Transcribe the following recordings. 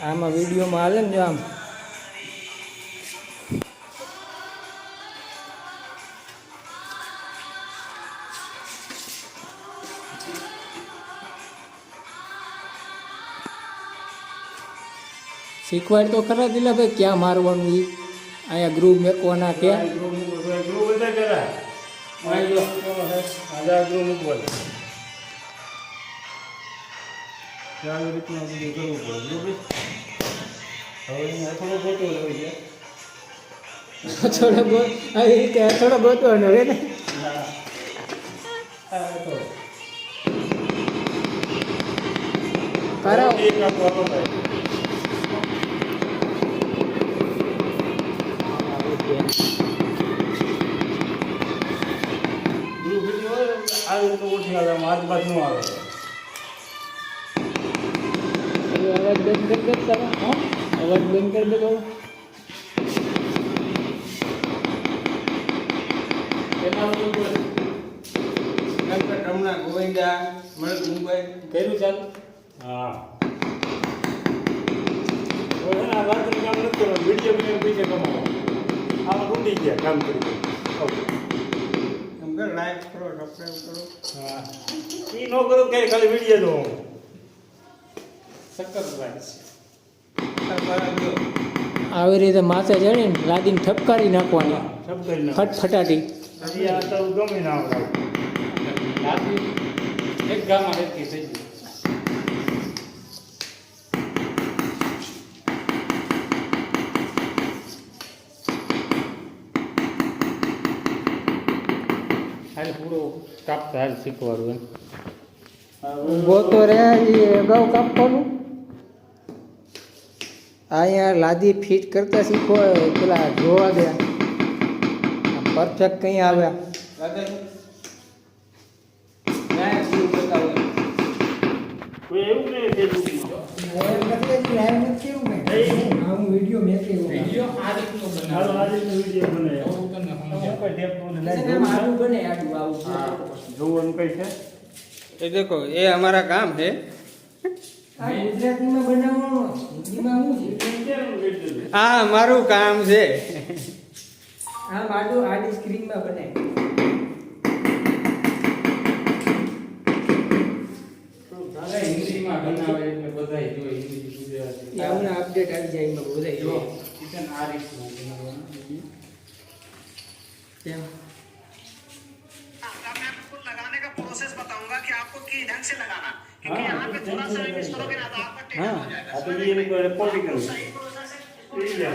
આમાં વિડીયોમાં હાલે ને જો આમ શીખવાડ તો ખરા દિલા ભાઈ ક્યાં મારવાનું ઈ અહીંયા ગ્રુપ મેકવાના ક્યાં ગ્રુપ બધા કરા મારી જો આધાર ગ્રુપ મૂકવાનું આવી રીતના બધું કરવું પડે ગ્રુપ હવે થોડો ફોટો લઈ જાય થોડો આવી રીતે થોડો ગોતવાનો હવે ને કરાવો એક આપવાનો ભાઈ ગ્રુપ વિડીયો આવી રીતે ઓછી આવે આજુબાજુ નું આવે અવાજ બંધ કરી દો તમે અવાજ બંધ કરી દો હમણાં ગોવિંદા મળે મુંબઈ કર્યું ચાલુ હા આ રાત્રે કામ નથી કરવાનું વિડીયો પીછે કમાવો આમાં રૂટી ગયા કામ કરી તમે લાઈક કરો સબસ્ક્રાઈબ કરો હા એ ન કરો કે ખાલી વિડીયો દો સક્કર રાઈસ આવી રીતે માથે ચડીને લાદીને ઠપકારી નાખવાની સબ કરી નાખો ફટફટાટી હજી આ તો ગમે ના આવડે લાદી એક ગામમાં રહેતી થઈ ગઈ હાલ પૂરો કાપતા હાલ શીખવાડું ઊભો તો રહે એ અગાઉ કાપવાનું અહીંયા લાદી ફિટ કરતા શીખો પેલા જોવા દે પરફેક્ટ કંઈ આવ્યા કોઈ એવું નહીં વિડીયો મેં વિડીયો આ રીતનો બનાવો આ રીતનો વિડીયો બનાવ્યો કોઈ ટેપ બને આટલું આવું જોવાનું કઈ છે ये देखो ये हमारा काम है આ ગુજરાતીમાં બનાવવાનું હિન્દીમાં શું છે આ અમારું કામ છે આ આડું આડી સ્ક્રીનમાં બને હિન્દીમાં બનાવે એટલે બધાય જોઈ હિન્દી ગુજરાતી આવું અપડેટ આવી જાય એમાં બધા જો કિચન આ રીતનું બનાવવાનું કેમ लगाने का प्रोसेस बताऊंगा कि आपको किस ढंग से लगाना क्योंकि यहाँ पे थोड़ा सा मिस करोगे ना तो आपका टेढ़ा हो जाएगा આ તો ये रिकॉर्डिंग करो सही प्रोसेस है ठीक है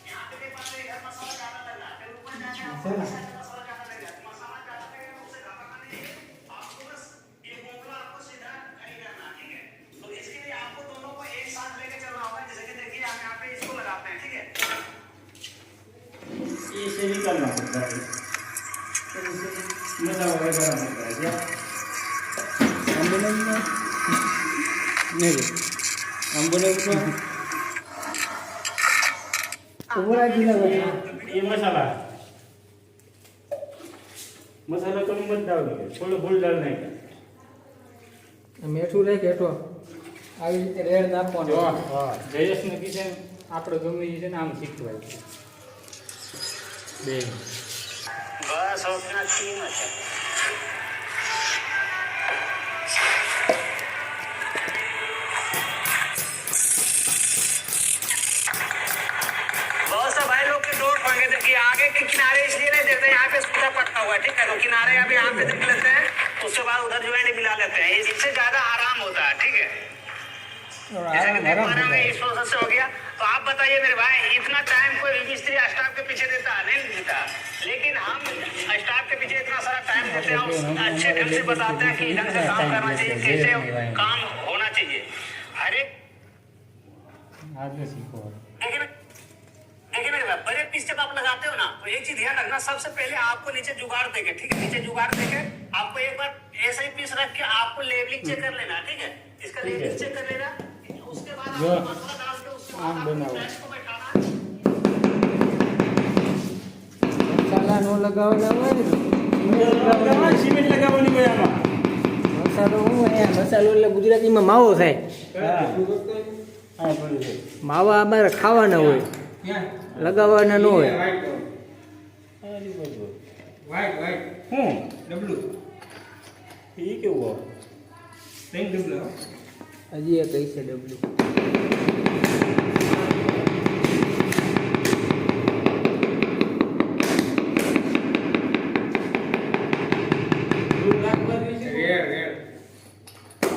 यहाँ पे भी पास इधर मसाला ज्यादा लग रहा है फिर ऊपर जाके आपको मसाला ज्यादा लग रहा है मसाला ज्यादा लगेगा उससे घबराना नहीं है आपको बस ये मोकला आपको सीधा नहीं करना ठीक है तो इसके लिए आपको दोनों को एक साथ लेके चलना होगा जैसे कि देखिए हम यहाँ पे इसको लगाते हैं ठीक है ये से निकालना पड़ता है मजा वगैरह होता है क्या नहीं हम बोले उसको ઉભરા જીલા બધા ये मसाला मसाला कम मत डालो थोड़ा फूल डालने का મેઠું રહે કેઠો આવી રીતે રેડ નાખવાનો જયેશને કિચન આપણે ગમે એ છે ને આમ શીખવાય બે बस और इतना तीन है बहुत सा भाई लोग के डोट होंगे थे कि आगे के किनारे इसलिए नहीं देते यहाँ पे सीधा पटका हुआ है ठीक है तो किनारे अभी यहाँ पे देख लेते हैं उसके बाद उधर जो है मिला लेते हैं इससे ज्यादा आराम होता है ठीक है जैसे कि देख पा रहे होंगे इस प्रोसेस से हो गया तो आप बताइए मेरे भाई इतना टाइम कोई मिस्त्री स्टाफ के पीछे देता नहीं देता लेकिन हम स्टाफ के पीछे इतना सारा टाइम देते हैं और अच्छे ढंग से बताते हैं कि ढंग से काम करना चाहिए कैसे काम होना चाहिए हर एक आज में सीखो देखिए मेरे भाई बड़े पीस जब आप लगाते हो ना तो एक चीज ध्यान रखना सबसे पहले आपको नीचे जुगाड़ देके ठीक है नीचे जुगाड़ देके आपको एक बार ऐसा ही पीस रख के आपको लेवलिंग चेक कर लेना ठीक है इसका लेवलिंग चेक कर लेना उसके बाद आपको मसाला डाल के उसके बाद आपको गैस को बैठाना મસાલા નો લગાવવાના હોય ને સિમેન્ટ લગાવવાની કોઈ આમાં મસાલો હું અહીંયા મસાલો એટલે ગુજરાતીમાં માવો થાય આ પડ્યું છે માવા અમારે ખાવાના હોય, ક્યાં લગાવવાના ન હોય. વ્હાઈટ આ રીત બધું વ્હાઈટ હું ડબલું એ કેવું હોય? 3 ડબલું હો. હજી એક છે ડબલું. રેડ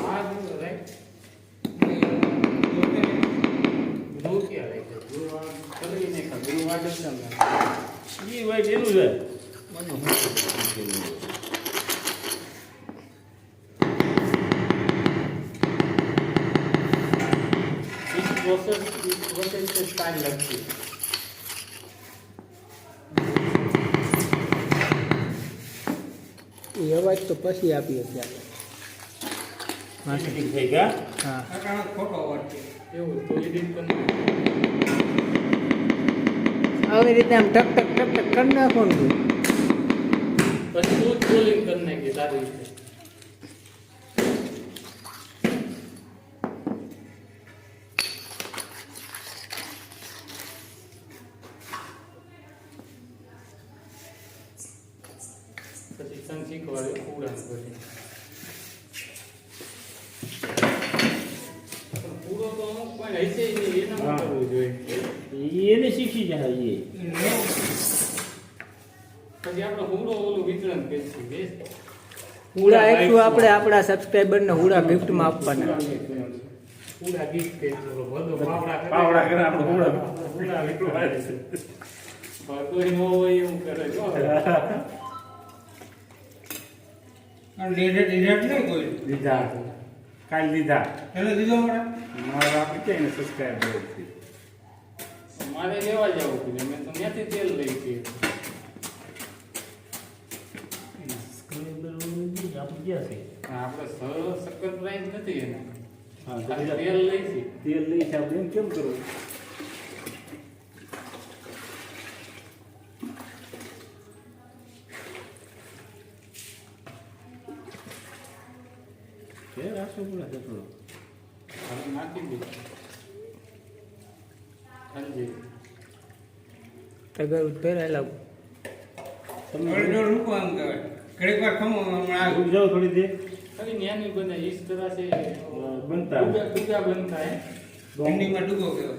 આ જો રાઈટ બ્લુ ક્યાં રાઈટ બ્લુ કલર ને કા બ્લુ વાટ જ ના ઈ વાઈટ એનું છે મને પ્રોસેસ से टाइम लगती है એ અવાજ તો પછી આપીએ ત્યારે. मार्केटिंग થઈ ગયા હા, આનો ખોટો અવાજ છે. એવું તો એડિટ કરી આવી રીતે આમ ટક ટક ટક ટક કરી નાખો ને તું. પછી તું ટ્રોલિંગ કરી નાખી તારી રીતે પછી સંગ શીખવાડે પૂરા પછી પૂરો તો અમુક પણ હશે જ નહીં એના માં કરવું જોઈએ એને શીખી જાય એ પછી આપણે હુડો ઓલું વિતરણ કરીશું બેસ હુડા એકશું આપણે આપણા સબસ્ક્રાઈબરને હુડા ગિફ્ટમાં આપવાના. પૂરા ગીત કે ચલો બધો પાવડા કરે આપણે પૂરા વિતરણ કોઈ નો હોય એવું કરે જો અને ડેટ નહીં કોઈ દીધા કાલ દીધા એને દીધો મારા મારે આપણે ક્યાંય સબસ્ક્રાઇબ કરી મારે લેવા જવું પડે મેં તો ત્યાંથી તેલ લઈ ગયું આપણે સક્કર પ્રાઇસ નથી એના ખાલી તેલ લઈશી તેલ લઈ છે આપણે એમ કેમ કરવું કે રાસો પૂરા કેટલો હવે નાખી દે હાલજી તગર પહેરેલા થોડી દોર રૂકો આમ કહેવાય. ઘડીક વાર ખમો હમણાં रुक जाओ थोड़ी देर अरे न्यानी बना इस तरह से बनता है डूगा बनता है હિન્દીમાં ડૂગો કહેવાય.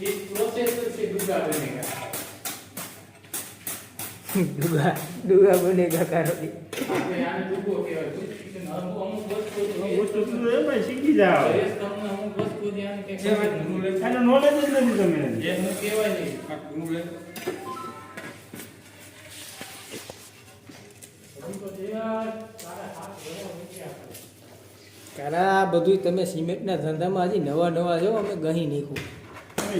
इस प्रोसेसर से डूगा बनेगा ડુગા ડુગા બનેગા કારોડી. આપણે આને ડૂગો કહેવાય અમુક વસ્તુ है भाई सीखी जाओ તમને અમુક વસ્તુ ધ્યાન કે આનો નોલેજ જ નથી તમને જે હું કહેવાય નહીં આ ડૂગો કારા બધું તમે સિમેન્ટના ધંધામાં હજી નવા નવા છો, અમે ગહી નીકળું.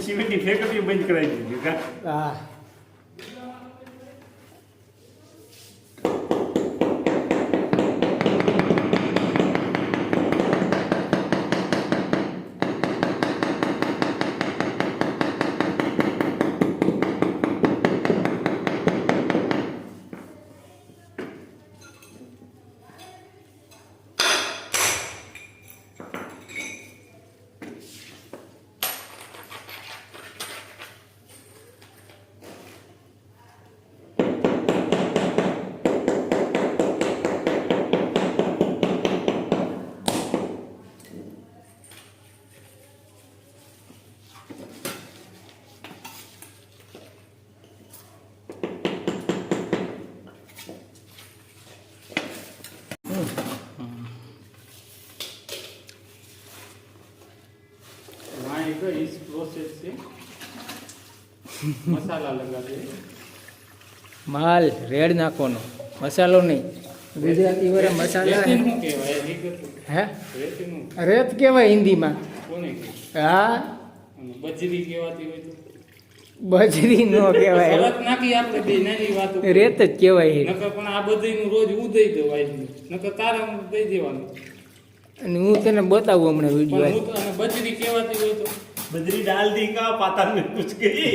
સિમેન્ટની ફેક્ટરી બંધ કરાવી દીધી કા હા, वहाँ एक इस प्रोसेस से मसाला लगा दे માલ રેડ નાખવાનો, મસાલો નહીં. ગુજરાતી વાળા મસાલા હે. રેતીનું કહેવાય હકીકત હે રેતીનું રેત કહેવાય હિન્દીમાં. કોને કહે હા, અને બજરી કહેવાતી હોય તો બજરી નો કહેવાય, ફરક નાખી આપણે બે નાની વાતો રેત જ કહેવાય. નકર પણ આ બધીનું રોજ ઉદઈ દેવાય નકર તારે હું દઈ દેવાનું અને હું તને બતાવું હમણાં પણ વિડીયો. હું તો અને બજરી કહેવાતી હોય તો बजरी डाल दी का पाता में कुछ गई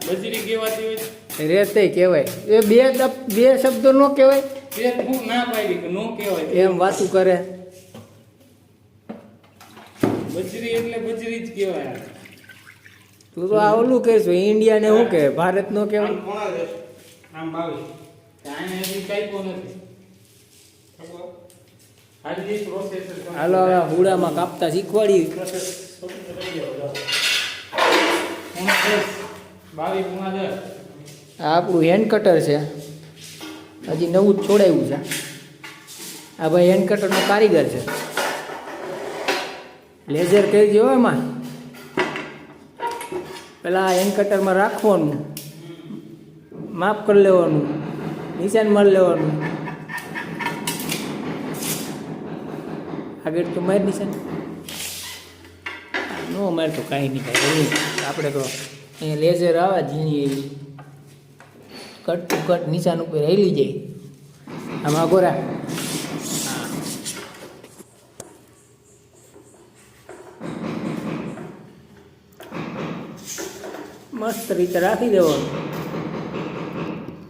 બજરી કહેવાતી હોય રેતે કહેવાય. એ બે શબ્દો નો કહેવાય, તે હું ના પાડી કે નો કહેવાય એમ વાતું કરે. બજરી એટલે બજરી જ કહેવાય. તું તો આ ઓલું કહેશું ઇન્ડિયા ને શું કે ભારત નો કહેવાય. આમ કોણા છે? આમ 22. કાંઈ હજી કાંઈ નથી. હાજી પ્રોસેસર હાલો હવે હુડામાં કાપતા શીખવાડી. 22 આ આપણું હેન્ડ કટર છે, હજી નવું જ છોડાયું છે. આ ભાઈ હેન્ડ કટરનો કારીગર છે. લેઝર કરી દો એમાં, પેલા હેન્ડ કટરમાં રાખવાનું, માપ કરી લેવાનું, નિશાન મારી લેવાનું. આગળ તો મારી નિશાન નો મારે તો કાંઈ નહીં કાંઈ આપણે તો અહીંયા લેઝર આવે ઝીણી એવી કટ ટુ કટ નિશાન ઉપર હેલી જાય. આમાં ગોરા મસ્ત રીતે રાખી દેવાનું.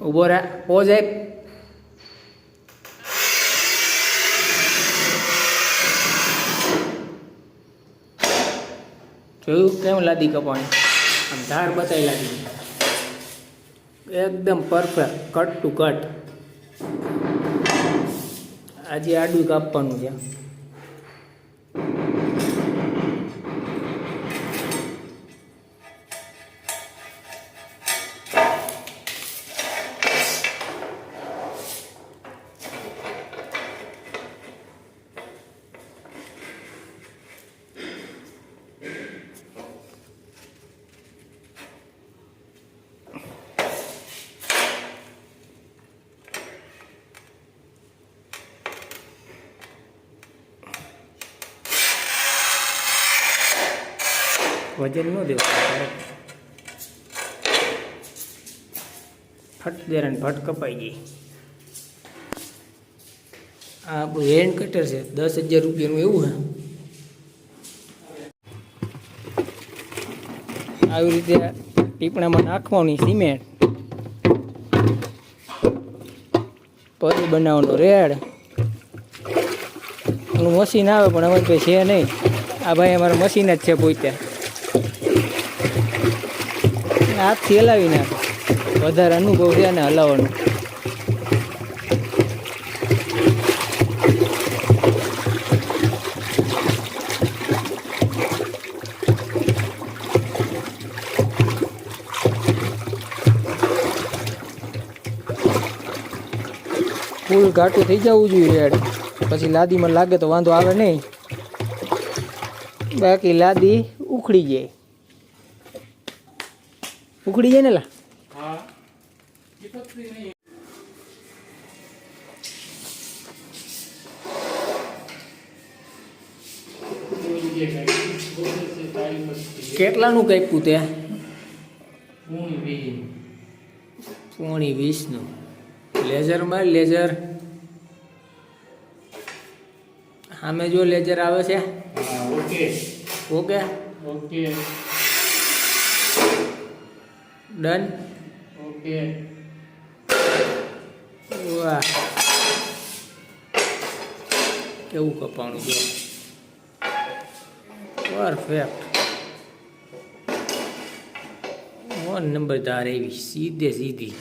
ઊભો રા પોઝ આપ. જોયું કેમ લાદી કપાણી? આમ ધાર બતાવી લાદી એકદમ પરફેક્ટ કટ ટુ કટ. આજે આડું કાપવાનું છે. વજન ન દેવું, ફટ દે ને ફટ કપાઈ ગઈ. આ આપણું હેન્ડ કટર છે, 10,000 રૂપિયાનું એવું છે. આવી રીતે ટીપણામાં નાખવાની સિમેન્ટ, પછી બનાવવાનો રેડ. એનું મશીન આવે પણ અમારે કંઈ છે નહીં. આ ભાઈ અમારું મશીન જ છે પોતે. હાથથી હલાવી નાખે, વધારે અનુભવ છે ને હલાવવાનો. ફૂલ ઘાટું થઈ જવું જોઈએ રેડ, પછી લાદીમાં લાગે તો વાંધો આવે નહીં, બાકી લાદી ઉખડી જાય. ઉખડી જાય ને લા. હા ચીપકતી નહીં. કેટલાનું કાપ્યું તે? પૂણી 20નું. લેઝરમાં લેઝર સામે જો લેઝર આવે છે. હા okay okay okay done. Okay વાહ કેવું કપાણું જો, પરફેક્ટ. 1 નંબર ધાર એવી સીધે સીધી.